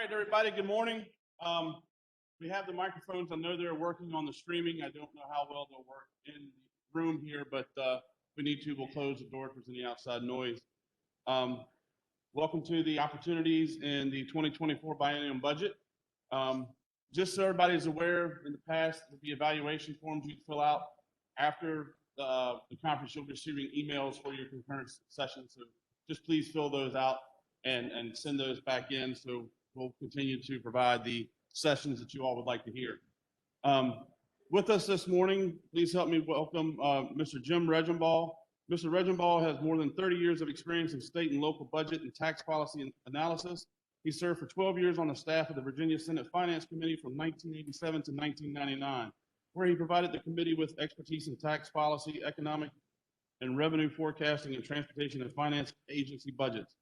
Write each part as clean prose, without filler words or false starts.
right, everybody, good morning. We have the microphones. I know they're working on the streaming. I don't know how well they'll work in the room here, but if we need to, we'll close the door if there's any outside noise. Welcome to the opportunities in the 2024 Biennium budget. Just so everybody's aware, in the past, the evaluation forms you fill out after the conference, you'll be receiving emails for your concurrent sessions. So just please fill those out and send those back in, so we'll continue to provide the sessions that you all would like to hear. With us this morning, please help me welcome Mr. Jim Regimbal. Mr. Regimbal has more than 30 years of experience in state and local budget and tax policy and analysis. He served for 12 years on the staff of the Virginia Senate Finance Committee from 1987 to 1999, where he provided the committee with expertise in tax policy, economic and revenue forecasting, and transportation and finance agency budgets.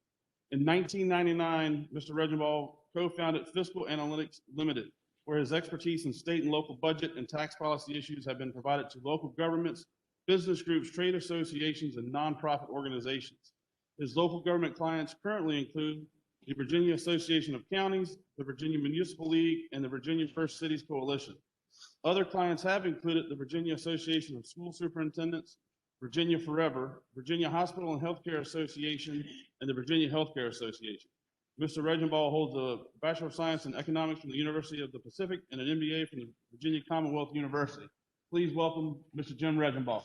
In 1999, Mr. Regimbal co-founded Fiscal Analytics Limited, where his expertise in state and local budget and tax policy issues have been provided to local governments, business groups, trade associations, and nonprofit organizations. His local government clients currently include the Virginia Association of Counties, the Virginia Municipal League, and the Virginia First Cities Coalition. Other clients have included the Virginia Association of School Superintendents, Virginia Forever, Virginia Hospital and Healthcare Association, and the Virginia Healthcare Association. Mr. Regimbal holds a Bachelor of Science in Economics from the University of the Pacific and an MBA from the Virginia Commonwealth University. Please welcome Mr. Jim Regimbal.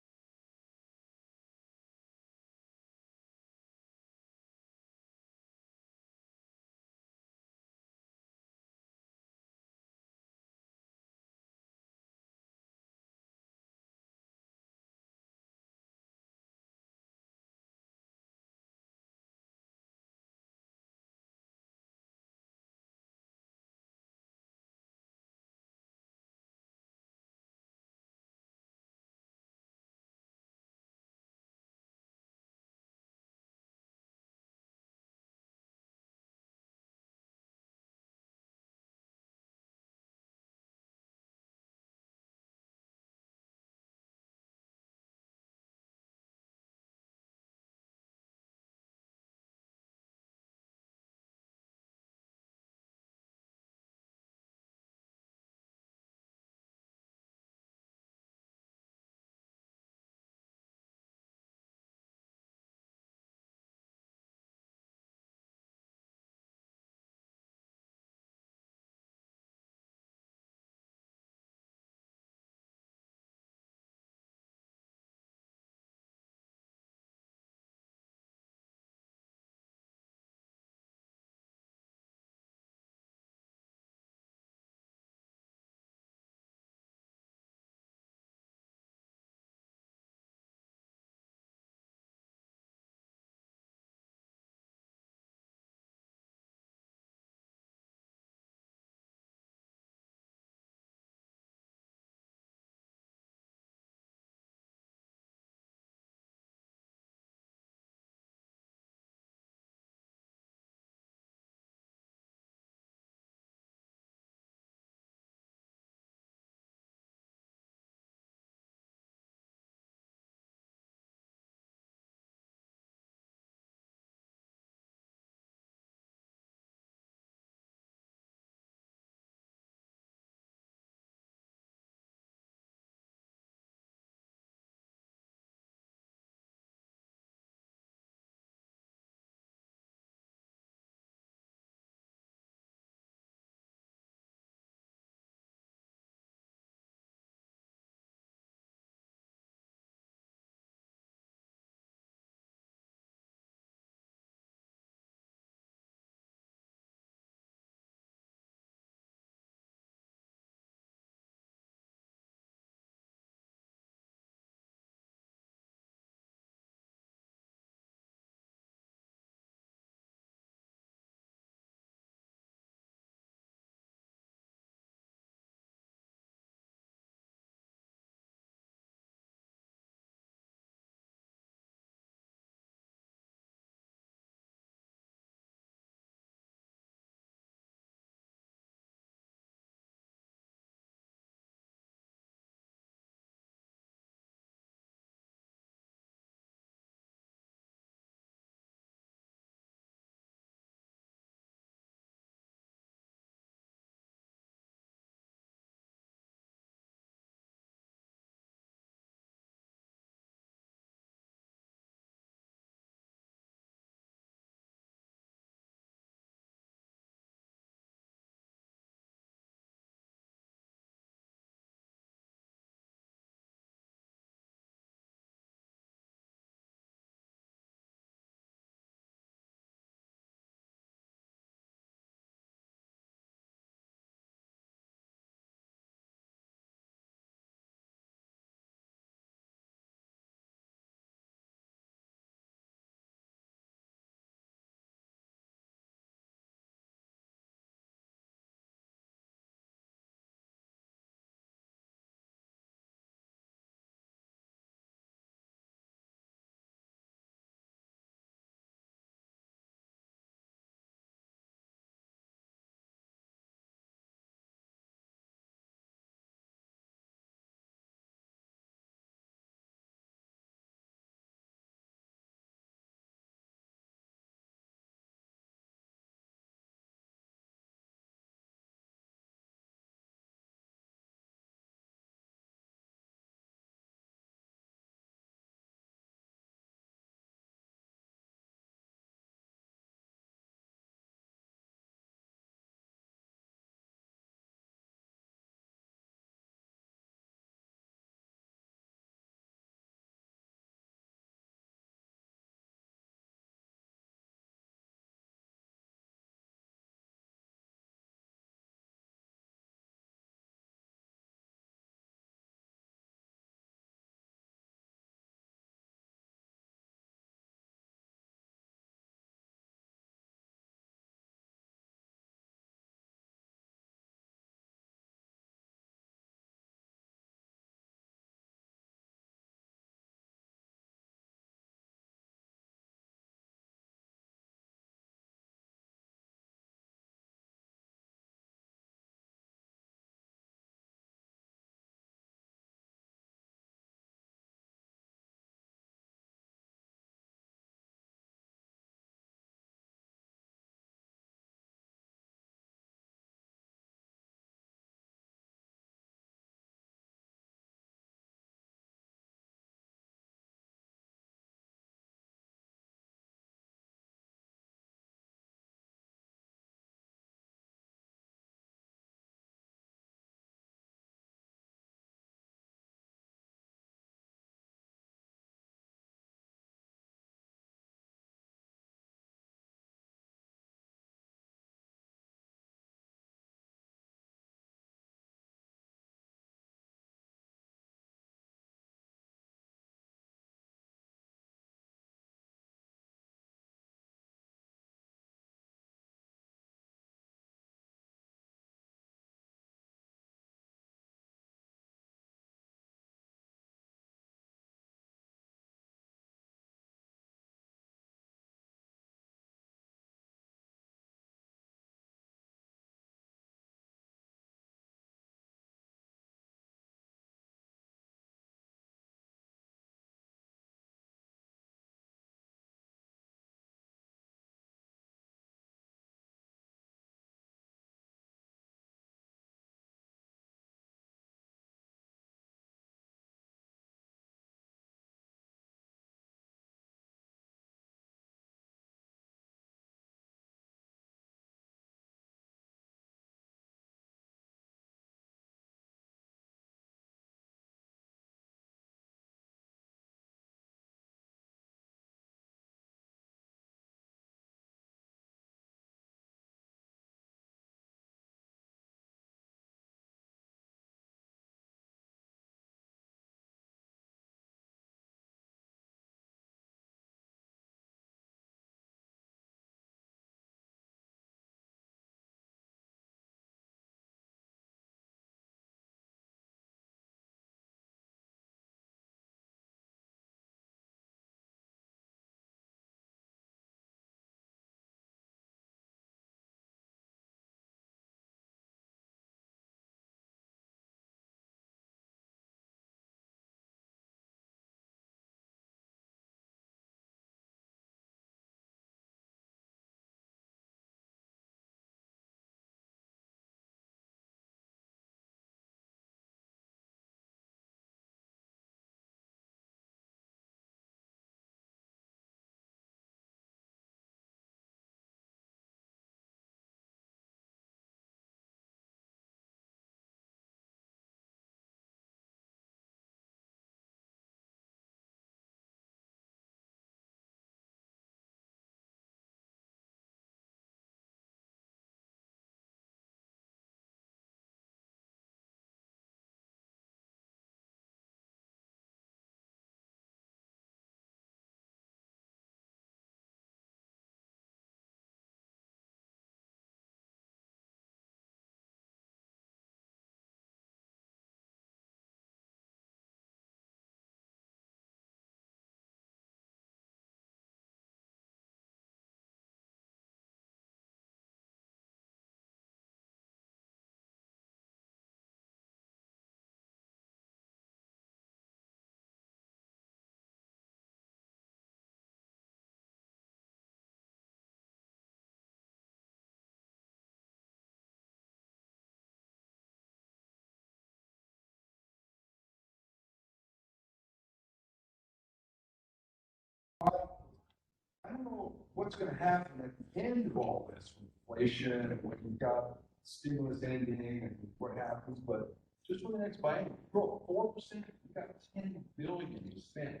don't know what's gonna happen at the end of all this, with inflation, and when you've got stimulus ending and what happens, but just for the next biennium, grow 4%, you've got 10 billion to spend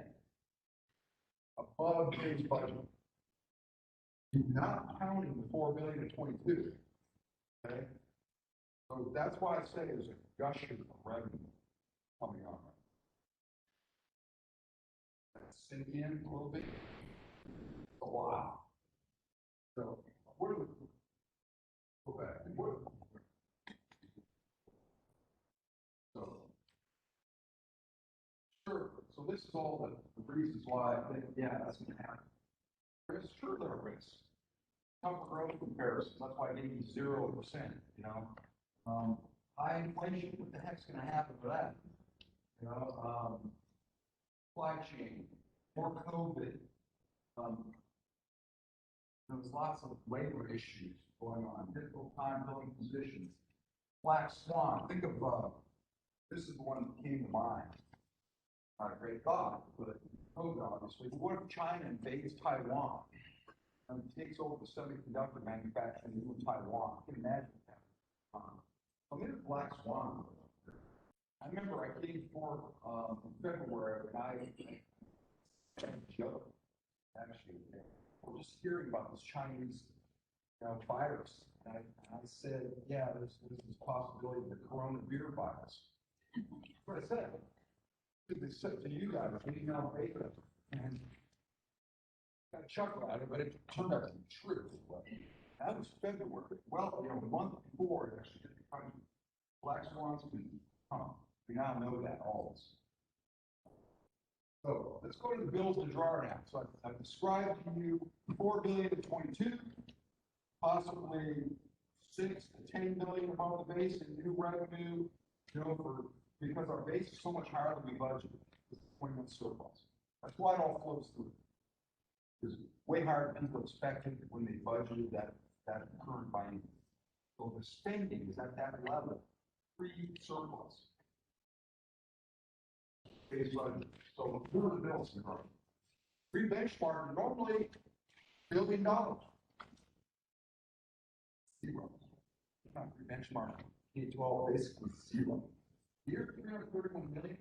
above his budget. You're not counting the 4 billion to 22. Okay? So that's why I say there's a gushing of revenue coming on. Sink in a little bit. A lot. So where do we go back? So sure. So this is all the reasons why I think, yeah, that's gonna happen. There's sure there are risks. Tougher growth comparisons. That's why I gave you 0%, you know. High inflation, what the heck's gonna happen for that? You know, supply chain, more COVID. There was lots of labor issues going on, difficult time filling positions. Black swan, think of, this is the one that came to mind. Not a great thought, but COVID obviously. But what if China invades Taiwan and takes over the semiconductor manufacturing in Taiwan? You can imagine that. I'm in a black swan. I remember I came for February, and I joke, actually, we're just hearing about this Chinese virus. And I said, yeah, there's this possibility of the coronavirus. That's what I said. They said to you guys, email beta, and got a chuckle at it, but it turned out to be true. That was February. Well, you know, a month before, it actually didn't come. Black swans can come. We now know that all this. So let's go to the bills to draw now. So I've described to you 4 billion to 22, possibly 6 to 10 billion above the base in new revenue, you know, because our base is so much higher than we budgeted. It's 20-month surplus. That's why it all flows through. It's way higher than people expected when they budgeted that current biennium. So the spending is at that level, pre-surplus. Base budget. So who are the bills in front? Pre-benchmark normally $1 billion. Zero. Not pre-benchmark. K-12 basically zero. Here, 331 million.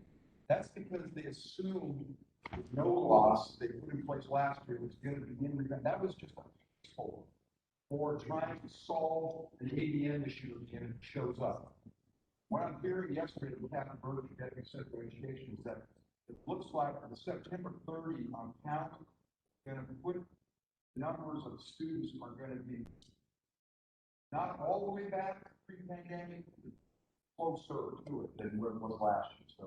That's because they assumed with no loss they put in place last year was going to begin. That was just a placeholder for trying to solve an ADM issue again. It shows up. What I'm hearing yesterday from Captain Burke, Deputy Secretary of Education, is that it looks like the September 30 on count going to put numbers of students are going to be not all the way back pre-pandemic, closer to it than where it was last year. So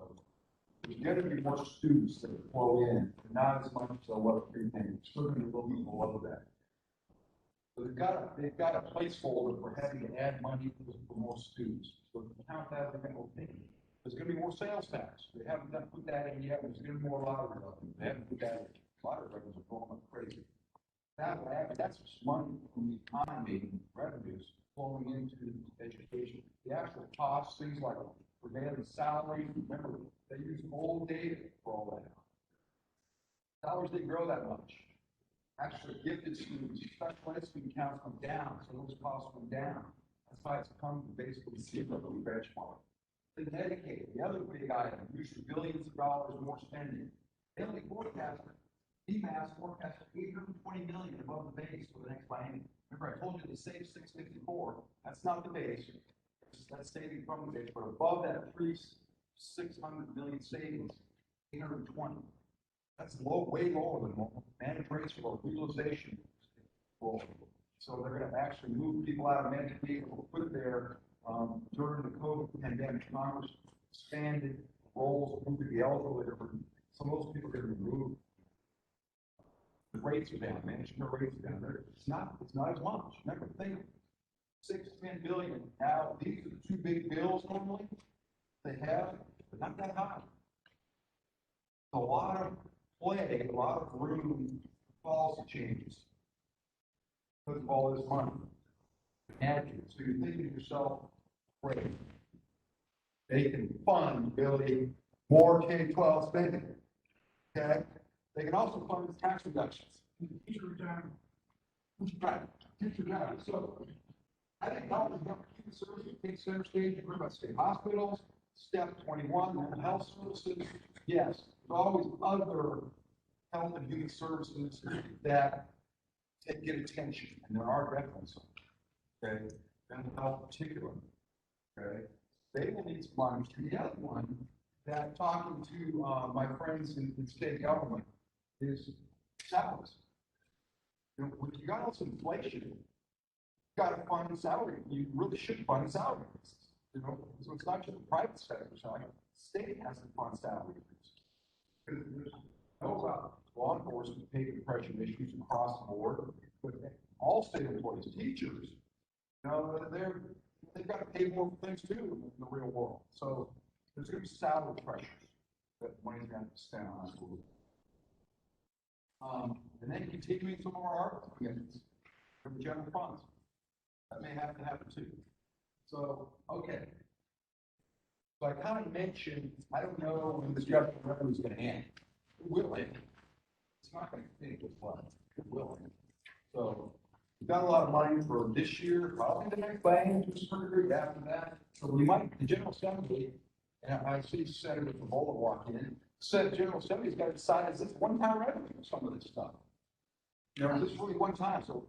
there's going to be more students that flow in, but not as much as what pre-pandemic. Still going to be a little bit below that. So they've got a placeholder for having to add money for more students. So if you count that, they're going to think there's going to be more sales tax. They haven't put that in yet. There's going to be more lottery revenue. They haven't put that in. Lottery revenues are going like crazy. That's just money from the economy, revenues flowing into education. The actual costs, things like prevailing salaries. Remember, they use old data for all that. Salaries didn't grow that much. Actually, gifted students, special ed student counts come down, so those costs come down. That's why it's come to basically zero benchmark. The Medicaid, the other big item, usually billions of dollars more spending. They only forecasted, DMAS forecasted 820 million above the base for the next biennium. Remember, I told you they saved 654. That's not the base. That's saving from the base, but above that 600 million savings, 820. That's low, way lower than normal. Managed rates for utilization. So they're going to actually move people out of Medicaid or put their during the COVID pandemic, Congress expanded roles of who could be eligible. Some of those people are going to be removed. The rates are down, managed care rates are down. It's not as much. Remember, think 6 to 10 billion. Now, these are the two big bills normally they have, but not that high. A lot of play, a lot of room for policy changes because of all this money. Imagine. So you're thinking to yourself, great. They can fund building more K-12 spending. Okay? They can also fund tax reductions. teacher retirement. Right, teacher retirement. So I think health and human services take center stage. You heard about state hospitals, step 21, mental health services. Yes, there's always other health and human services that get attention, and there are definitely some. Okay, mental health in particular. Okay, they will need some money. And the other one that talking to my friends in state government is salaries. You know, when you got all this inflation, you got to fund salary. You really should fund salary increases. You know, so it's not just the private sector side. State has to fund salary increases. There's no about law enforcement, pay compression issues across the board. But all state employees, teachers, you know, they've got to pay more for things too in the real world. So there's going to be salary pressures that money's going to spend on schools. And then continuing some of our ARPA commitments from the general funds. That may have to happen too. So, okay. So I kind of mentioned, I don't know when this general revenue is going to end. It will end. It's not going to finish with what? It will end. So we've got a lot of money for this year, probably the next plan, to a certain degree after that. So we might, the General Assembly, and I see Senator Favola walk in, said General Assembly's got to decide, is this one-time revenue for some of this stuff? You know, is this really one time? So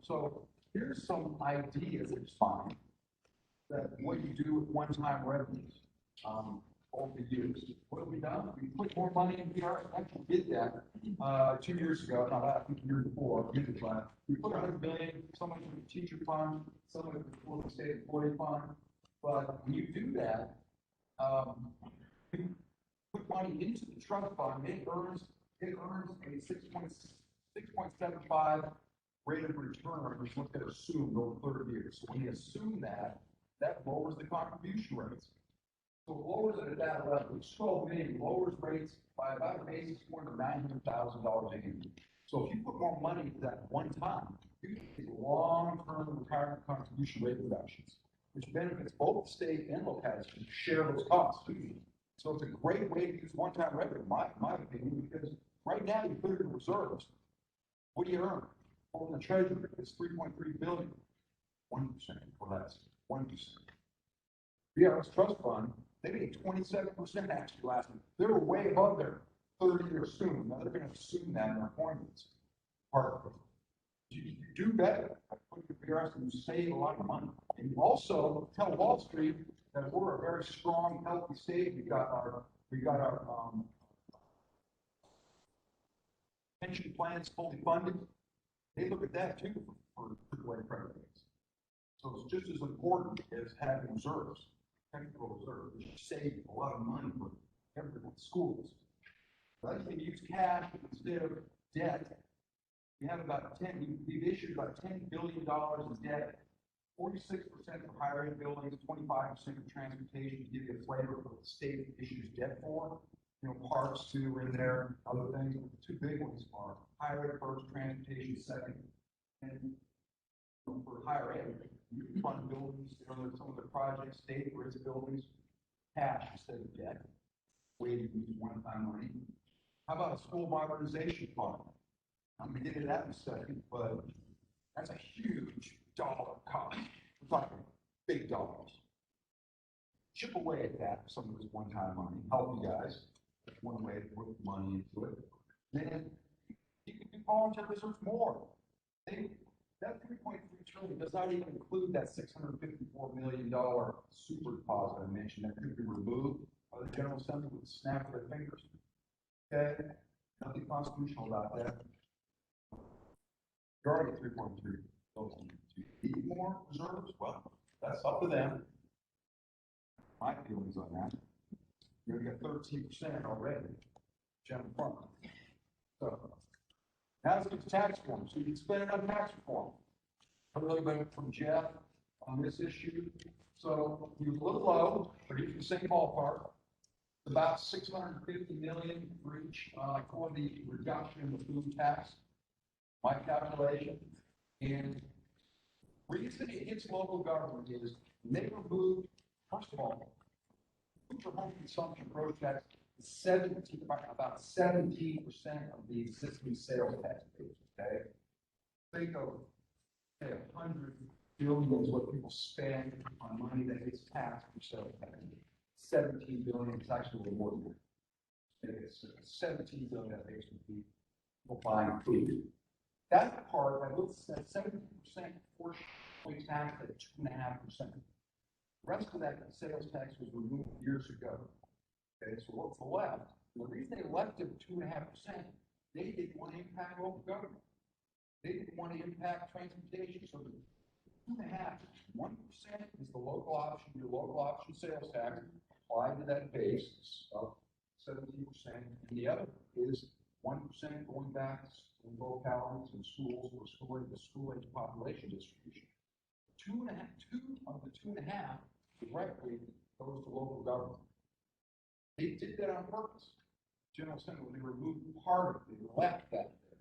here's some ideas that find that what you do with one-time revenues over the years. What have we done? We put more money in PR. Actually did that 2 years ago. Not I think the year before. We put $100 million, some of it in the teacher fund, some of it in the state employee fund. But when you do that, you put money into the trust fund. It earns a 6.75 rate of return, which what they assumed over 30 years. So when you assume that, that lowers the contribution rates. So it lowers it at that level. Each 12 million lowers rates by about a basis point or $900,000 annually. So if you put more money into that one time, you can get long-term retirement contribution rate reductions, which benefits both the state and localities to share those costs. So it's a great way to use one-time revenue, my opinion, because right now you put it in reserves. What do you earn? Over the treasury, it's $3.3 billion. 1% or less. 1%. BRS Trust Fund, they made 27% actually last year. They were way above their 30-year assume. Now they're going to assume that in their appointments. Part of it. You do better. I put the BRS and you save a lot of money. And you also tell Wall Street that we're a very strong, healthy state. We got our pension plans fully funded. They look at that too for AAA credit ratings. So it's just as important as having reserves, technical reserves, which save a lot of money for everyone, schools. But if you use cash instead of debt, we have we've issued about $10 billion in debt, 46% for higher ed buildings, 25% for transportation, to give you a flavor of what the state issues debt for. You know, parks too are in there, other things. The two big ones are higher ed first, transportation second. And for higher ed, you can fund buildings, you know, some of the projects, state for its buildings, cash instead of debt, way to use one-time money. How about a school modernization fund? I'm going to get into that in a second, but that's a huge dollar cost. We're talking big dollars. Chip away at that, some of this one-time money, help you guys. That's one way to put money into it. Then you can do volunteer research more. That $3.3 trillion does not even include that $654 million super deposit I mentioned that could be removed by the General Assembly with a snap of their fingers. Okay, nothing constitutional about that. You're already at 3.3. Do you need more reserves? Well, that's up to them. My feelings on that. You're going to get 13% already, general fund. So now let's get to tax reform. So you can spend it on tax reform. I really went from Jeff on this issue. So he was a little low, but he's the same ballpark. About $650 million for each for the reduction in the food tax. My calculation. And reason it hits local government is they removed, first of all, food for home consumption gross tax is about 17% of the existing sales tax base. Okay, think of, say, 100 billion is what people spend on money that gets taxed for sales tax. 17 billion is actually a little more than that. It's 17 billion that makes people buying food. That part, I looked at 70% portion tax at 2.5%. The rest of that sales tax was removed years ago. Okay, so what's left? The reason they left it 2.5%, they didn't want to impact local government. They didn't want to impact transportation. So the 2.5, 1% is the local option, your local option sales tax applied to that base of 17%, and the other is 1% going back to localities and schools or school age population distribution. 2.5 of the 2.5 directly goes to local government. They did that on purpose. General Assembly, when they removed part of it, they left that there.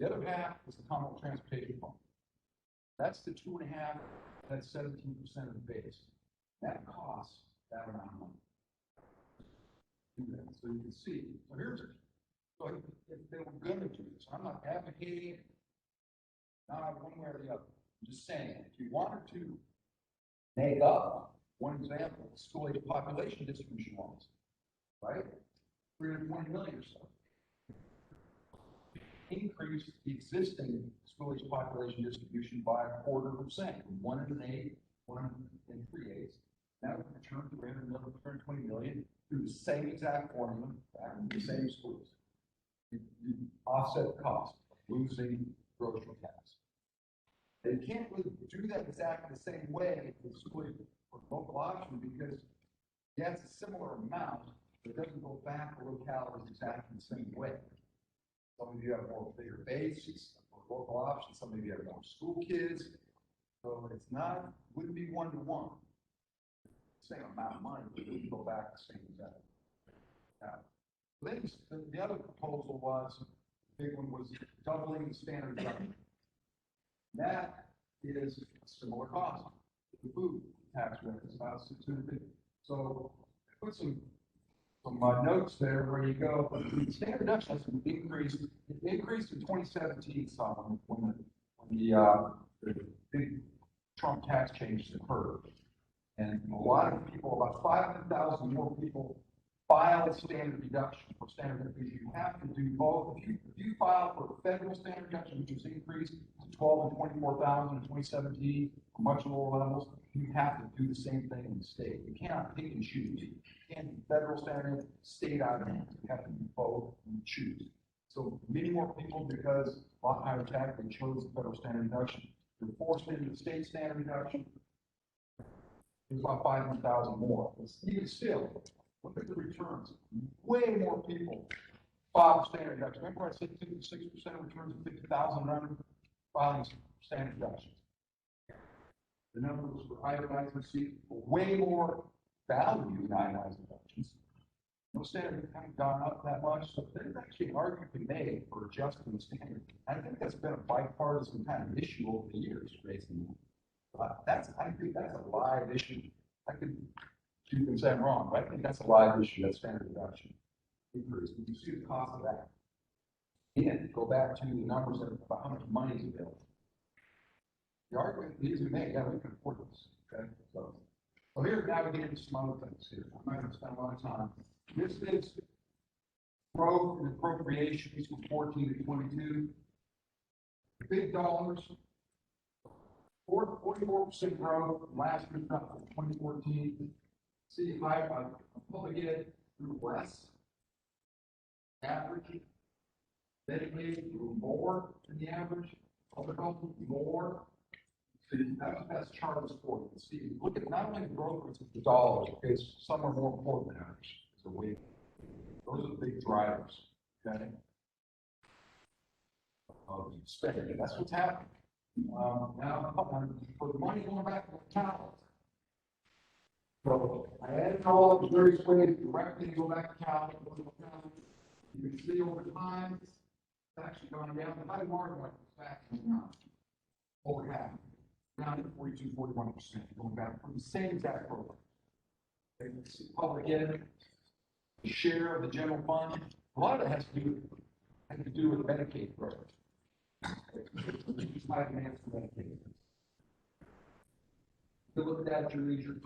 The other half is the Commonwealth Transportation Fund. That's the 2.5, that's 17% of the base. That costs that amount of money. So you can see, so if they were going to do this, I'm not advocating not one way or the other. I'm just saying, if you wanted to make up, one example, school age population distribution loans, right? 320 million or so. Increase the existing school age population distribution by 0.25%, from 1 1/8, 1 3/8. That would return 320 million through the same exact formula, back in the same schools. You offset the cost of losing grocery tax. They can't really do that exactly the same way with school or local option because yeah, it's a similar amount, but it doesn't go back to localities exactly the same way. Some of you have more bigger bases for local option, some of you have more school kids. So it's not, wouldn't be 1-to-1. Same amount of money, but it would go back the same exact. The other proposal was, the big one was doubling the standard deduction. That is a similar cost. The food tax rate is about 650. So I put some notes there where you go. The standard deduction has been increased. It increased in 2017 some when the big Trump tax changes occurred. And a lot of people, about 500,000 more people, filed standard deduction for standard deduction. You have to do both. If you file for federal standard deduction, which was increased to 12 and 24,000 in 2017, for much lower levels, you have to do the same thing in the state. You cannot pick and choose. You can't do federal standard, state out of hand. You have to do both and choose. So many more people, because a lot higher tax, they chose the federal standard deduction. They're forced into the state standard deduction. It's about 500,000 more. But even still, look at the returns. Way more people file standard deduction. Remember I said 56% of returns of 50,000 under filing standard deductions. The numbers for itemized receipts were way more value in itemized deductions. No standard haven't gone up that much, so there's actually an argument to be made for adjusting the standard. I think that's been a bipartisan kind of issue over the years, raising that. I think that's a live issue. You can say I'm wrong, but I think that's a live issue, that standard deduction increase. You see the cost of that. And go back to the numbers about how much money is available. The argument needs to be made, yeah, we can afford this. Okay. So here now we get into some other things here. I'm not going to spend a lot of time. This is growth and appropriations from 14 to 22. Big dollars. 44% growth last year, 2014. See, public ed grew less. Average. Dedicated grew more than the average. Public health more. So that's chart is for you. See, look at not only the growth rates of the dollars, okay, some are more important than others. So those are the big drivers. Okay. Spending. That's what's happening. Now, for the money going back to the town. So I added all the various ways directly to go back to town. You can see over time, it's actually gone down. The high water mark is back over half, down to 42, 41%, going back from the same exact program. Public ed, share of the general fund. A lot of it has to do with Medicaid growth. My advanced Medicaid. To look at that at your leisure.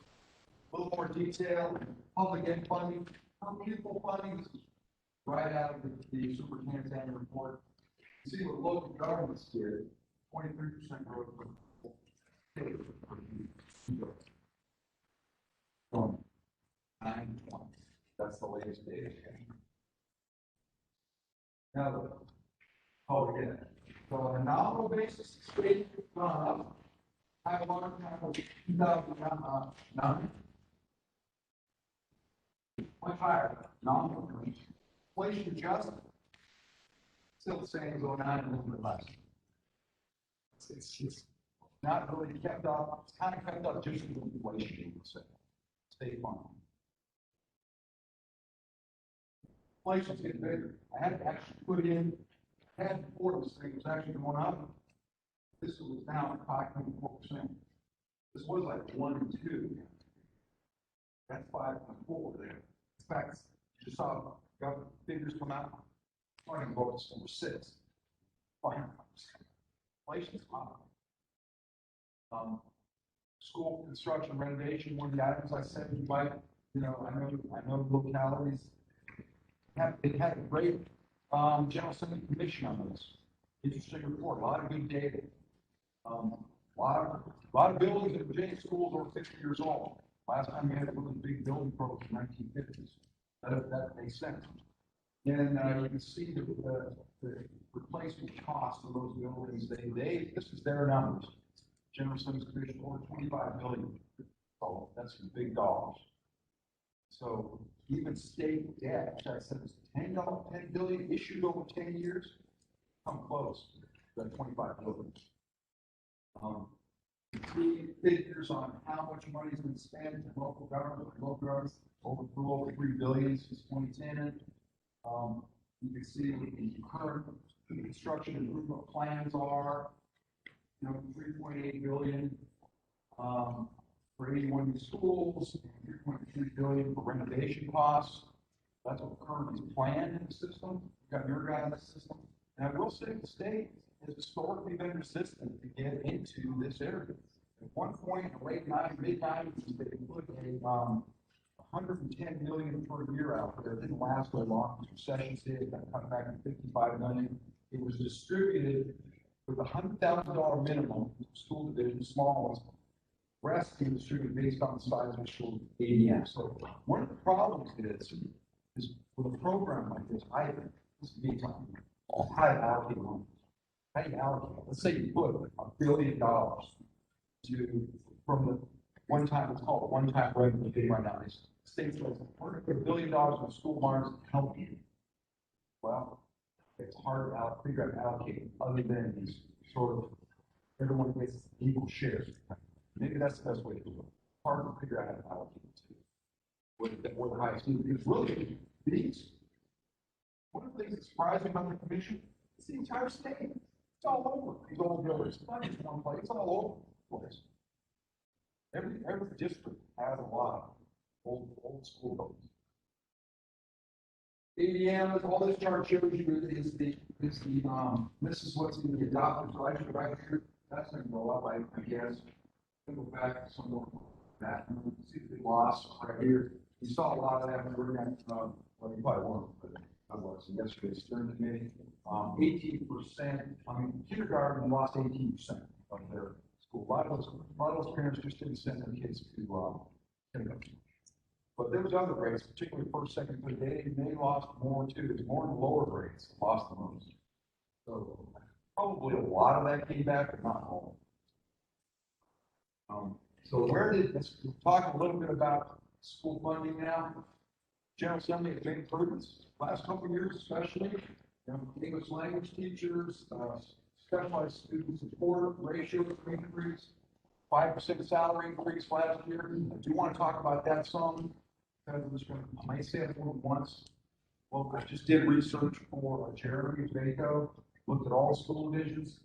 A little more detail, public ed funding, per pupil funding, this is right out of the superintendent's annual report. You see what local governments did, 23% growth. From 920. That's the latest data. Now, again, so on a nominal basis, state gone up. I have one kind of 2009. Much higher, nominal. Inflation adjusted, still the same as 09, a little bit less. It's not really kept up, it's kind of kept up just with inflation, you would say. State farm. Inflation's getting bigger. I had to actually put in, had before this thing was actually going up. This was down at 5.4%. This was like 1 and 2. That's 5.4 there. In fact, you just saw government figures come out. Talking about number 6. 5%. Inflation's high. School construction renovation, one of the items I said you might, I know localities they had a great General Assembly commission on this. Interesting report, a lot of good data. A lot of buildings in Virginia schools are 50 years old. Last time we had a really big building program in the 1950s. That makes sense. And you can see the replacement cost of those buildings. This is their numbers. General Assembly Commission over $25 billion. So that's some big dollars. So even state debt, which I said was $10 billion issued over 10 years, come close to that $25 billion. Three figures on how much money has been spent in local government, over $3 billion since 2010. You can see what the current construction improvement plans are. $3.8 billion for 81 new schools, $3.3 billion for renovation costs. That's what currently is planned in the system. You've got your guy in the system. And I will say the state has historically been resistant to get into this area. At one point in the late 90s, mid-90s, they put a $110 million per year out there. It didn't last very long. Recession hit, got cut back to $55 million. It was distributed with a $100,000 minimum, school division, small ones. Rest being distributed based on the size of the school ADM. So one of the problems is with a program like this, I think this is me talking. How to allocate money. How do you allocate? Let's say you put $1 billion from the one time, it's called a one-time revenue thing right now. The state says, we're going to put $1 billion in school bonds to help you. Well, it's hard to figure out how to allocate other than these sort of everyone gets equal shares. Maybe that's the best way to do it. Hard to figure out how to allocate it to. What the highest need is really these. One of the things that's surprising about the commission is the entire state. It's all over these old buildings. It's not just one place, it's all over the place. Every district has a lot of old school buildings. ADM, all this chart shows you this is what's in the adopted budget right here. That's going to go up, I guess. Go back to some more that. See the loss right here. You saw a lot of that. We're going to, well, you probably won't, but I was yesterday's steering committee. 18%. I mean, kindergarten lost 18% of their school. A lot of those parents just didn't send their kids to kindergarten. But there was other grades, particularly first, second, third. They lost more too. There's more in the lower grades lost the most. So probably a lot of that came back, but not all. So let's talk a little bit about school funding now. General Assembly has made improvements last couple of years, especially English language teachers, specialized student support ratio increase, 5% salary increase last year. I do want to talk about that some because I might say it once. Well, I just did research for Jeremy Vaco, looked at all school divisions.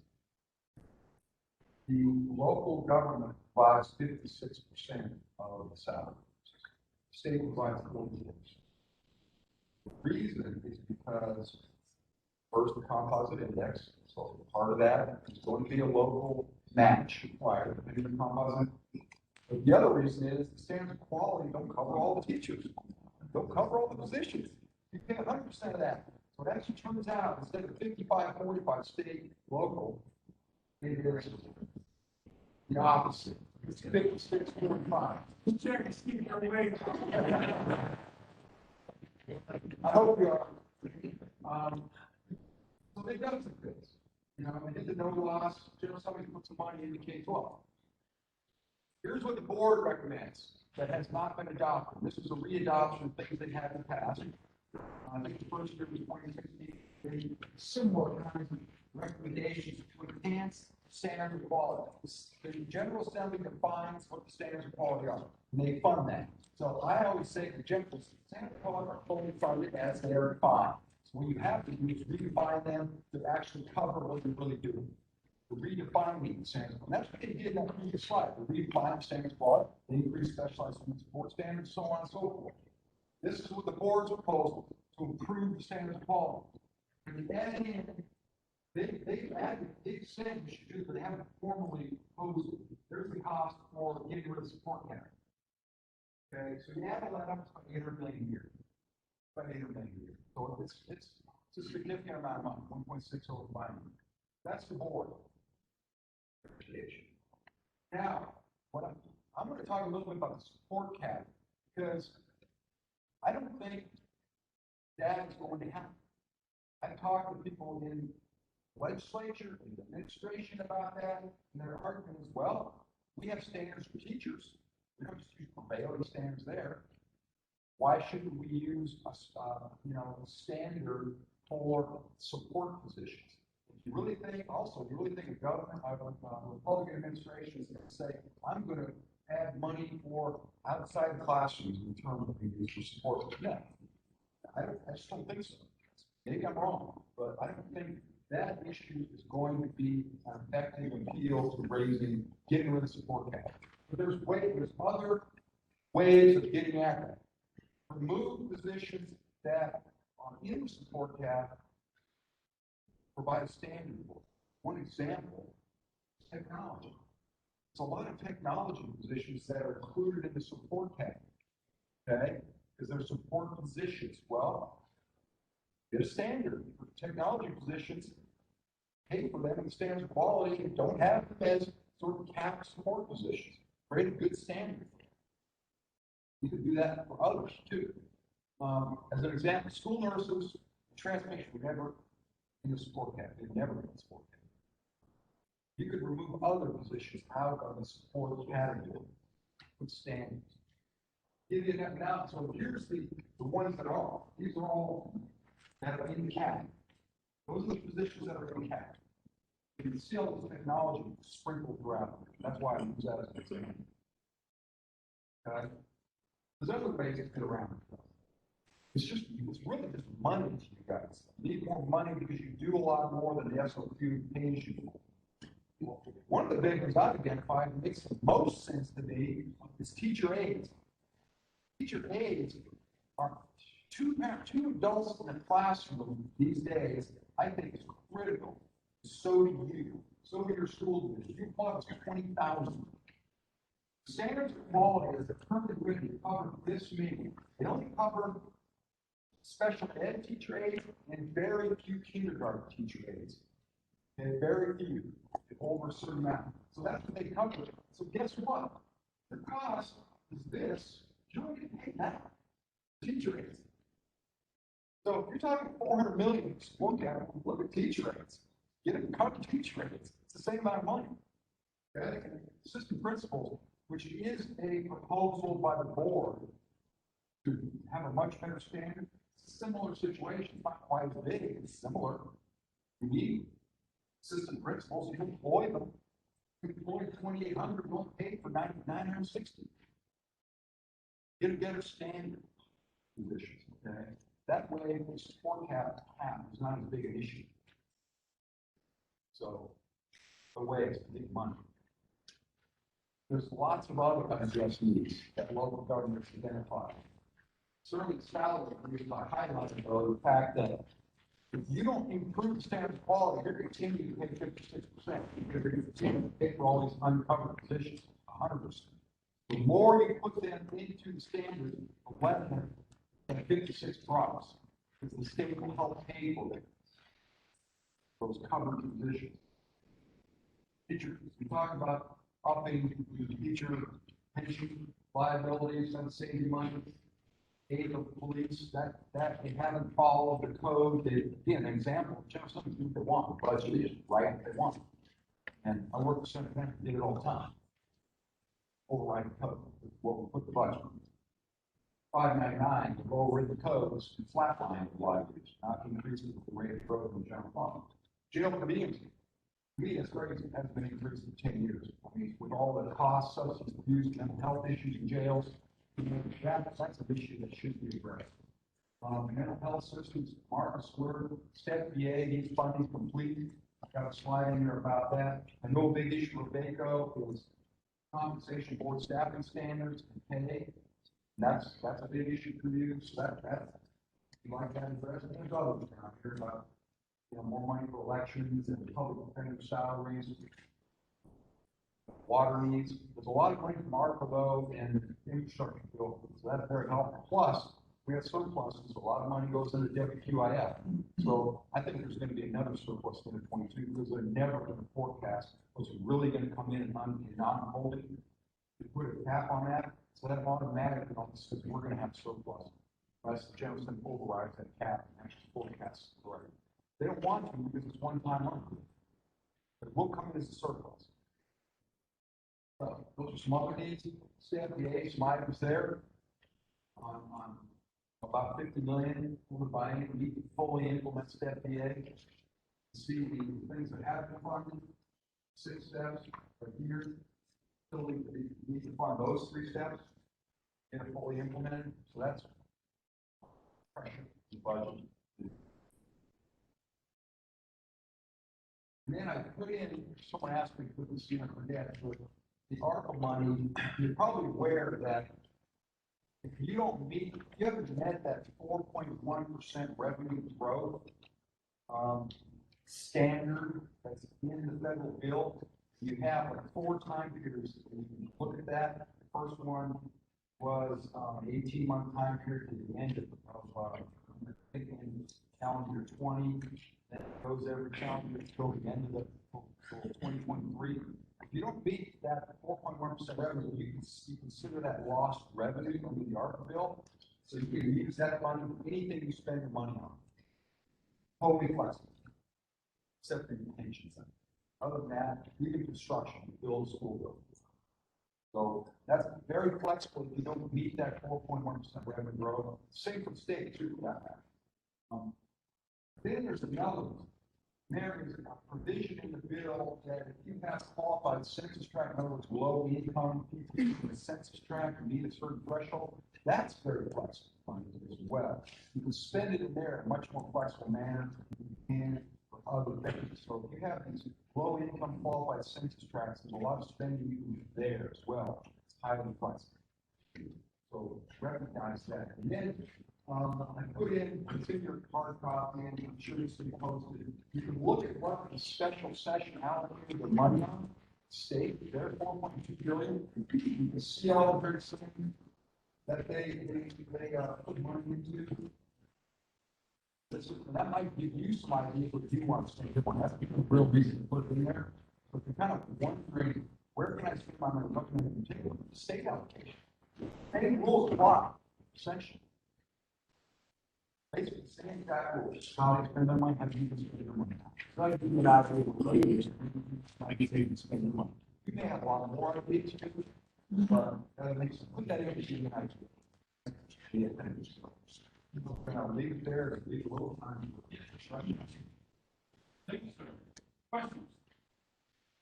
The local government provides 56% of the salary. State provides 40%. The reason is because First, the composite index, so part of that is going to be a local match required in the composite. But the other reason is the standards of quality don't cover all the teachers, don't cover all the positions. You pay 100% of that. So it actually turns out, instead of 55-45 state, local, it is the opposite. It's 56-45. I hope you are. So they've done some things. You know, they did the no loss, somebody put some money into K-12. Here's what the board recommends that has not been adopted. This is a readoption of things they had in the past. I think the first year was 2016. They similar kinds of recommendations to enhance standards of quality. The General Assembly defines what the standards of quality are, and they fund that. So I always say the general standards of quality are fully funded as they are defined. So what you have to do is redefine them to actually cover what they're really doing. Redefining the standards. And that's what they did in that previous slide. They redefined standards of quality, they increased specialized student support standards, so on and so forth. This is what the board's proposal to improve the standards of quality. And they've added, they've said you should do it, but they haven't formally proposed it. There's the cost for getting rid of the support category. Okay, so you add all that up, it's about $800 million a year. About $800 million a year. So it's a significant amount of money, 1.6 over 5 million. That's the board. Now, I'm going to talk a little bit about the support cap because I don't think that is going to happen. I've talked to people in legislature and administration about that, and their argument is, well, we have standards for teachers. We don't just use prevailing standards there. Why shouldn't we use a standard for support positions? You really think a government, a Republican administration is going to say, I'm going to add money for outside the classrooms in terms of use for support? Yeah, I just don't think so. Maybe I'm wrong, but I don't think that issue is going to be an effective appeal to getting rid of support cap. But there's other ways of getting at that. Remove positions that are in the support cap, provide a standard for. One example is technology. There's a lot of technology positions that are included in the support cap. Okay? Because they're support positions. Well, get a standard for technology positions, pay for them in standards of quality, and don't have them as sort of capped support positions. Create a good standard. You can do that for others too. As an example, school nurses, transportation were never in the support cap. They've never been in the support cap. You could remove other positions out of the support category with standards. Give you enough now. So here's the ones that are. These are all that are in the cap. Those are the positions that are in the cap. You can see all this technology sprinkled throughout. That's why I use that as an example. Okay? There's other ways to get around it. It's really just money to you guys. You need more money because you do a lot more than the SOQ pays you. One of the big ones I've identified that makes the most sense to me is teacher aides. Teacher aides are two adults in a classroom these days, I think is critical. So do you. So do your school division. You plug 20,000. Standards of quality is the permanent way to cover this many. They only cover special ed teacher aides and very few kindergarten teacher aides. And very few over a certain amount. So that's what they cover. So guess what? The cost is this. You don't get paid that. Teacher aides. So if you're talking 400 million, look at teacher aides. Get a cut of teacher aides. It's the same amount of money. Okay? Assistant principals, which is a proposal by the board to have a much better standard. It's a similar situation, not quite as big, it's similar. You need assistant principals, you employ them. You employ 2,800, you don't pay for 960. Get a better standard positions, okay? That way, the support cap is not as big an issue. So, the way it's big money. There's lots of other unjust needs that local governments identify. Certainly, salary increase, I highlighted though the fact that If you don't improve the standard of quality, you're going to continue to pay 56%, because you're going to continue to pay for all these uncovered positions, 100%. The more you put them into the standard, the less than 56 drops, because the state will help pay for them, those covered positions. Teachers, we talk about upping the teacher pension liabilities and saving money. Aid of police, that they haven't followed the code. Again, an example, Jefferson, they want, the budget is right, they want. And I work for Senate, did it all the time. Override the code, what we put the budget. 599, to go over the codes and flatline the liabilities, not increase the rate of growth in the general fund. Jail convenience, that's crazy, hasn't been increased in 10 years. I mean, with all the costs, substance abuse, mental health issues in jails, that's an issue that should be addressed. Mental health systems, Marcus Square, step VA needs funding complete. I've got a slide in here about that. I know a big issue with VACO is compensation board staffing standards and pay. That's a big issue for you. So that you like that addressed. There's others around here about more money for elections and public defender salaries. Water needs, there's a lot of money from ARPA and infrastructure bill, so that's very helpful. Plus, we have surpluses, a lot of money goes into WQIF. So I think there's going to be another surplus in 22 because they're never going to forecast what's really going to come in non-holding. We put a cap on that, so that automatically says we're going to have surplus. Unless the general assembly overrides that cap and actually forecasts correctly. They don't want to because it's one-time money. But it will come in as a surplus. Those are some other needs. CFDA, some items there on about 50 million. We're buying it. We need to fully implement CFDA. See the things that have been funded. 6 steps right here. Still need to fund those 3 steps and fully implemented. So that's pressure the budget. And then I put in, someone asked me to put this in, I forget, but the ARPA money, you're probably aware that if you don't meet, if you haven't met that 4.1% revenue growth standard that's in the federal bill, you have like 4 time periods. You can look at that. The first one was 18-month time period to the end of calendar year 20. That goes every calendar year until the end of the 2023. If you don't beat that 4.1% revenue, you consider that lost revenue under the ARPA bill. So you can use that money for anything you spend your money on. Totally flexible, except for your pension center. Other than that, even construction, build a school building. So that's very flexible if you don't meet that 4.1% revenue growth. Same for the state too, for that matter. Then there's another one. There is a provision in the bill that if you have qualified census tract, in other words, low income people in the census tract who need a certain threshold, that's very flexible funding as well. You can spend it in there in a much more flexible manner than you can for other things. So if you have these low income qualified census tracts, there's a lot of spending you can do there as well. It's highly flexible. So recognize that. And then I put in, it's in your hard copy, and I'm sure it's been posted. You can look at what the special session allocated the money on. State, they're 4.2 billion. You can see all the very things that they put money into. That might give you some idea what you want to spend. That's the real reason to put it in there. But you're kind of wondering, where can I spend my money? What can I continue with the state allocation? Any rules apply, essentially. Basically, the same exact rules. How they spend their money, how do you spend their money? So I do not spend their money. You may have a lot more ideas, but put that in to see how you I'll leave it there, leave a little time. Thank you, sir. Questions?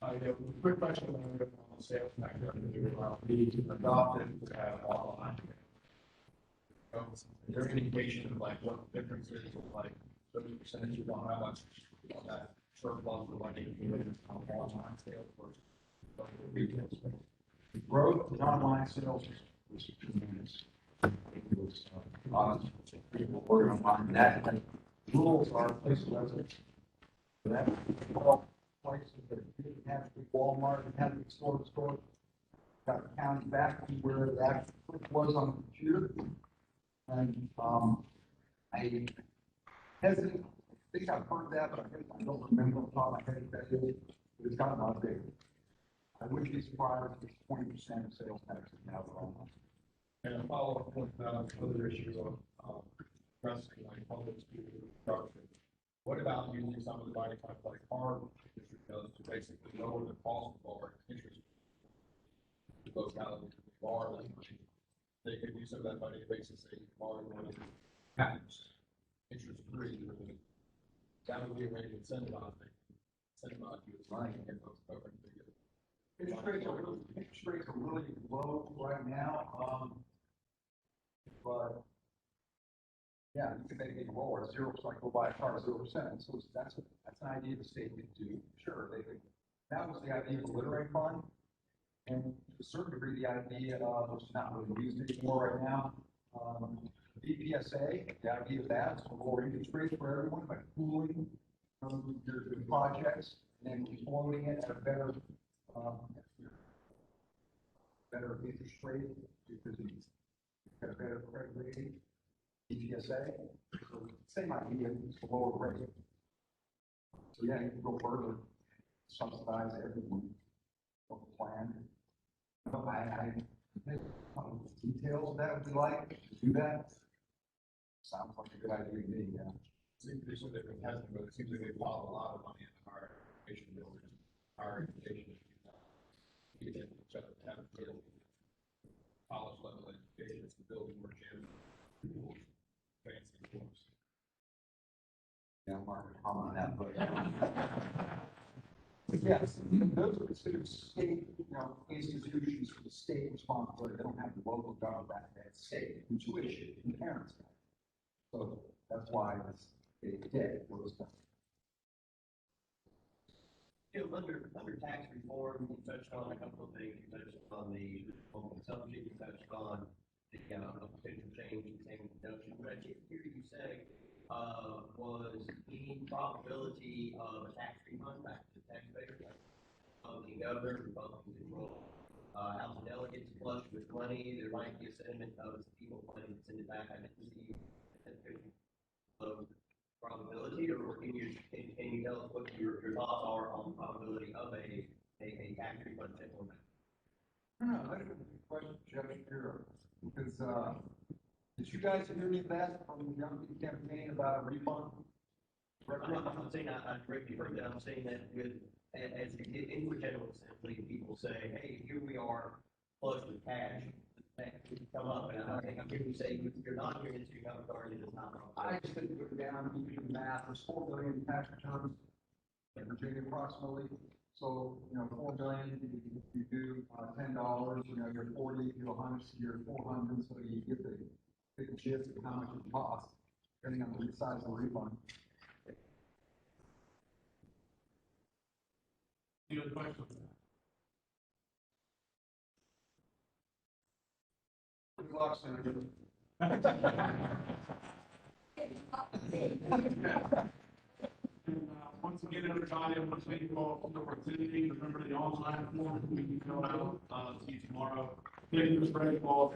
Yeah, quick question on the sales tax revenue. We adopted online. Is there any indication of like what the difference is, like 30% you don't have much on that surplus for like online sales versus retail sales? The growth in online sales was tremendous. It was people working on that. rules are place of residence. So that, all places that didn't have to be Walmart, and had to be store, got the county back to where it actually was on the computer. And, I hesitant, I think I've heard that, but I don't remember off the top of my head if that is, but it's gotten updated. I wouldn't be surprised if it's 20% of sales tax is now wrong. And a follow-up with, other issues of, addressing like public school construction. What about using some of the money like our district does to basically lower the cost of our interest? Localities, borrow that money. They could use some of that money to basically say, borrow money, patents, interest free. That would be a way to incentivize you as money and get those covered. Interest rates are really low right now, but yeah, you can make it lower, 0%, go buy a car, 0%. So that's an idea the state could do. Sure, they could. That was the idea of the literary fund, and to a certain degree, the idea which is not really used anymore right now. BPSA, the idea of that is to lower interest rates for everyone by pooling your projects and then floating it at a better interest rate because it's got a better credit rating. BPSA, so same idea, it's a lower rate. So yeah, you can go further, subsidize everyone of the plan. I details of that would be like to do that. Sounds like a good idea to me, yeah. Seems to be something that hasn't, but it seems like they've bought a lot of money in higher education buildings, higher education. You can have college level education, it's building more gyms, fancy schools. Yeah, I'm not gonna comment on that, but. But yes, those are considered state, institutions for the state responsibility. They don't have the local government back there, it's state, and tuition, and parents. So that's why they did what was done. Under tax reform, you touched on a couple of things. You touched on the home consumption, you touched on the potential change in same deduction. What I did hear you say was any probability of a tax refund back to the taxpayer. The governor, Republican control, House of Delegates flush with money. There might be a sentiment of people planning to send it back. I didn't see probability, or can you tell us what your thoughts are on the probability of a tax refund settlement? No, that's a good question, Jeff Shapiro, because, did you guys hear any of that from the young people campaign about a refund? I'm not saying I directly heard that. I'm saying that as we get into a general assembly, people say, hey, here we are, flush with cash. That could come up, and I think I'm hearing you say you're not hearing it, so you have authority that's not wrong. I just didn't put it down, you do the math, there's 4 billion tax returns in Virginia approximately. So, 4 billion, you do $10, you're 40, you do 100, so you're 400, so you get the gist of how much it costs, depending on the size of the refund. Any other questions? Good luck, Senator. Once again, everybody, I want to thank you all for attending. Remember the online form we can fill out, see you tomorrow. Thank you, Mr. Regimbal.